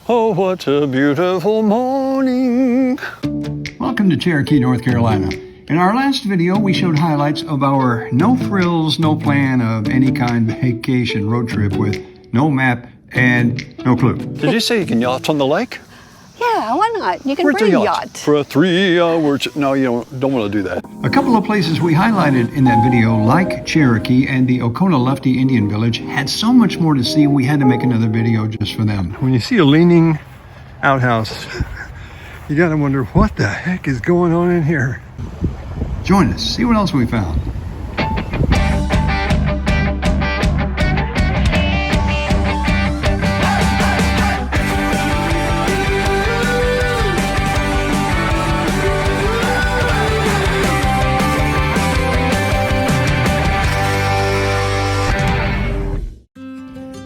Oh, what a beautiful morning. Welcome to Cherokee, North Carolina. In our last video, we showed highlights of our no frills, no plan of any kind vacation road trip with no map and no clue. Did you say you can yacht on the lake? Yeah, why not? You can Where's bring the a yacht? yacht. For a 3-hour No, you don't want to do that. A couple of places we highlighted in that video, like Cherokee and the Oconaluftee Indian Village, had so much more to see we had to make another video just for them. When you see a leaning outhouse, you gotta wonder what the heck is going on in here. Join us, see what else we found.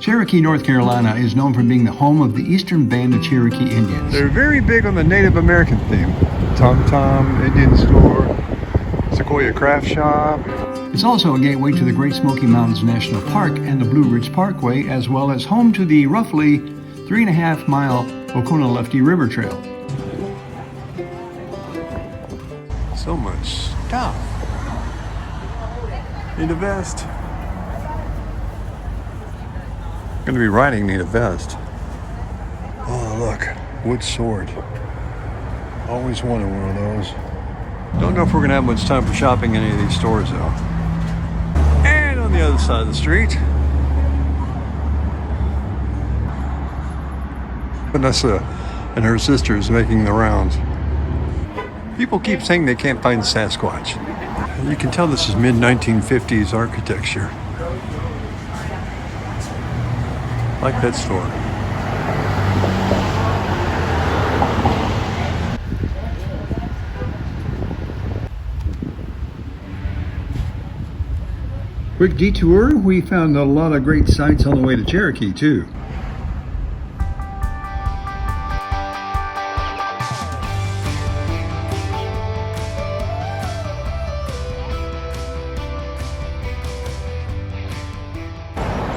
Cherokee, North Carolina is known for being the home of the Eastern Band of Cherokee Indians. They're very big on the Native American theme. Tom Tom, Indian store, Sequoia Craft Shop. It's also a gateway to the Great Smoky Mountains National Park and the Blue Ridge Parkway, as well as home to the roughly 3.5-mile Oconaluftee River Trail. So much stuff. Need a vest. Going to be riding, need a vest. Oh, look, wood sword. Always wanted one of those. Don't know if we're going to have much time for shopping in any of these stores, though. And on the other side of the street, Vanessa and her sisters making the rounds. People keep saying they can't find Sasquatch. You can tell this is mid-1950s architecture. Like that store. Quick detour, we found a lot of great sights on the way to Cherokee too.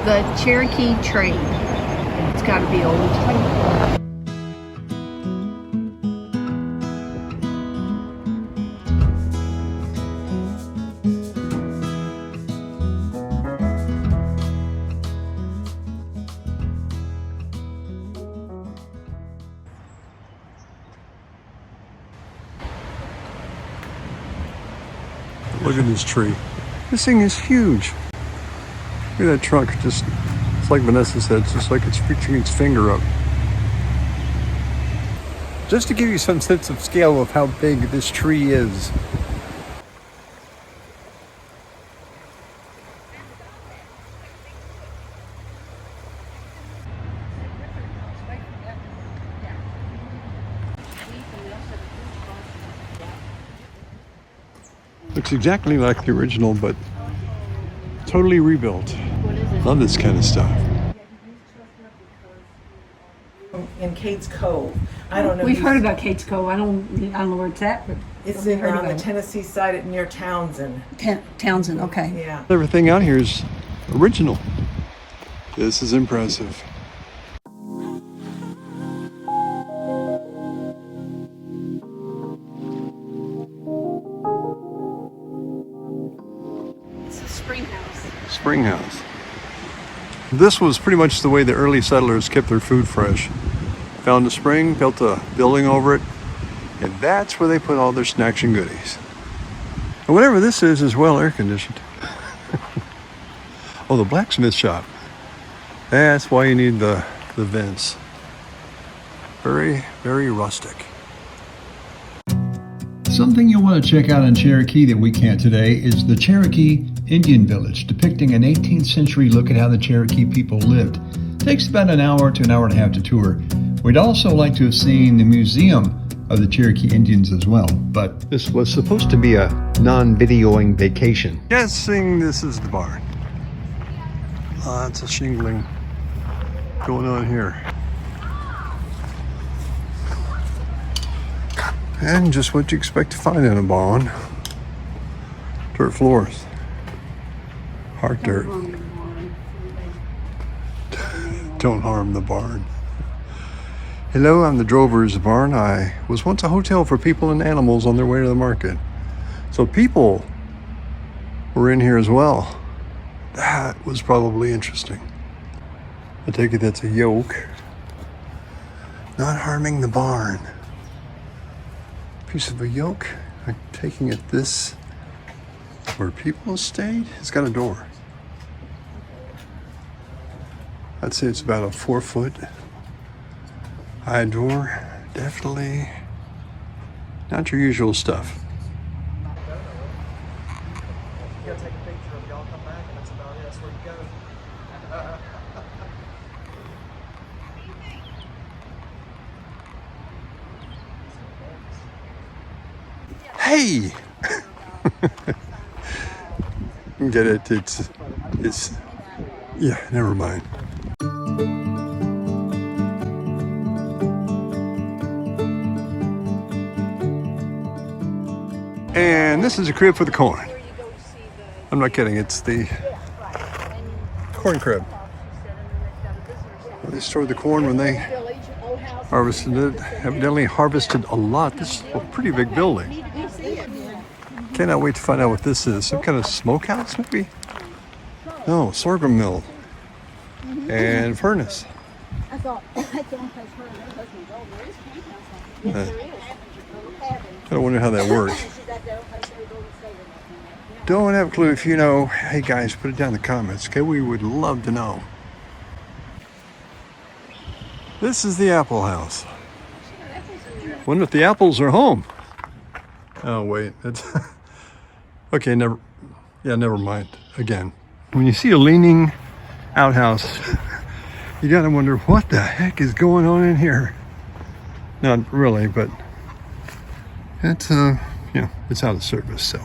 The Cherokee train. It's got to be old. Look at this tree. This thing is huge. Look at that trunk. Just, it's like Vanessa said, it's just like it's reaching its finger up. Just to give you some sense of scale of how big this tree is. Looks exactly like the original, but totally rebuilt. Love this kind of stuff. In Cates Cove. I don't know. We've heard about Cates Cove. I don't know where it's at, but It's we've heard on about the it. Tennessee side near Townsend. Townsend, okay. Yeah. Everything out here is original. This is impressive. It's a spring house. Spring house. This was pretty much the way the early settlers kept their food fresh. Found a spring, built a building over it, and that's where they put all their snacks and goodies. And whatever this is well air conditioned. Oh, the blacksmith shop. That's why you need the vents. Very, very rustic. Something you'll want to check out in Cherokee that we can't today is the Cherokee Indian Village, depicting an 18th century look at how the Cherokee people lived. Takes about an hour to an hour and a half to tour. We'd also like to have seen the museum of the Cherokee Indians as well, but This was supposed to be a non-videoing vacation. Guessing this is the barn. Lots of shingling going on here. And just what you expect to find in a barn. Dirt floors. Hard dirt. Don't harm the barn. Hello, I'm the Drover's Barn. I was once a hotel for people and animals on their way to the market. So people were in here as well. That was probably interesting. I take it that's a yoke. Not harming the barn. Piece of a yoke. I'm taking it this where people stayed. It's got a door. I'd say it's about a 4-foot high door. Definitely not your usual stuff. You gotta take a picture of y'all, come back, and that's about it. That's where you go. Hey! Get it? It's, yeah, never mind. And this is a crib for the corn. I'm not kidding, it's the corn crib. They stored the corn when they harvested it. Evidently harvested a lot. This is a pretty big building. Cannot wait to find out what this is. Some kind of smokehouse, maybe? No, sorghum mill. And furnace. I thought, I don't place her and her husband go. There is camphouse on it. I wonder how that works. Don't have a clue. If you know, hey guys, put it down in the comments, okay? We would love to know. This is the apple house. Wonder if the apples are home. Oh wait, it's okay. Never mind. Again, when you see a leaning outhouse, you gotta wonder what the heck is going on in here. Not really, but it's it's out of service, so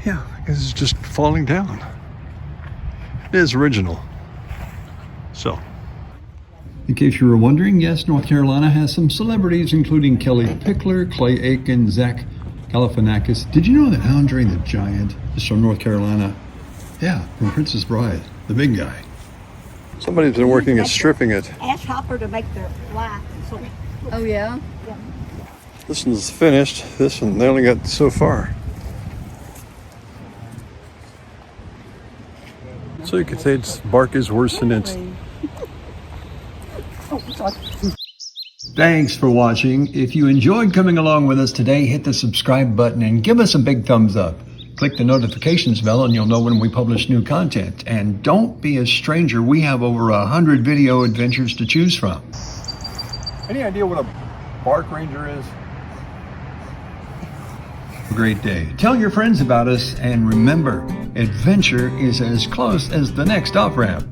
yeah, I guess it's just falling down. It is original, so. In case you were wondering, yes, North Carolina has some celebrities, including Kelly Pickler, Clay Aiken, Zach Galifianakis. Did you know that Andre the Giant is from North Carolina? Yeah, from Princess Bride, the big guy. Somebody's been working at stripping it. Ash hopper to make their life. So, Oh, yeah? This one's finished. This one, they only got so far. So you could say its bark is worse than its. Thanks for watching. If you enjoyed coming along with us today, hit the subscribe button and give us a big thumbs up. Click the notifications bell and you'll know when we publish new content. And don't be a stranger. We have over 100 video adventures to choose from. Any idea what a bark ranger is? Great day. Tell your friends about us, and remember, adventure is as close as the next off-ramp.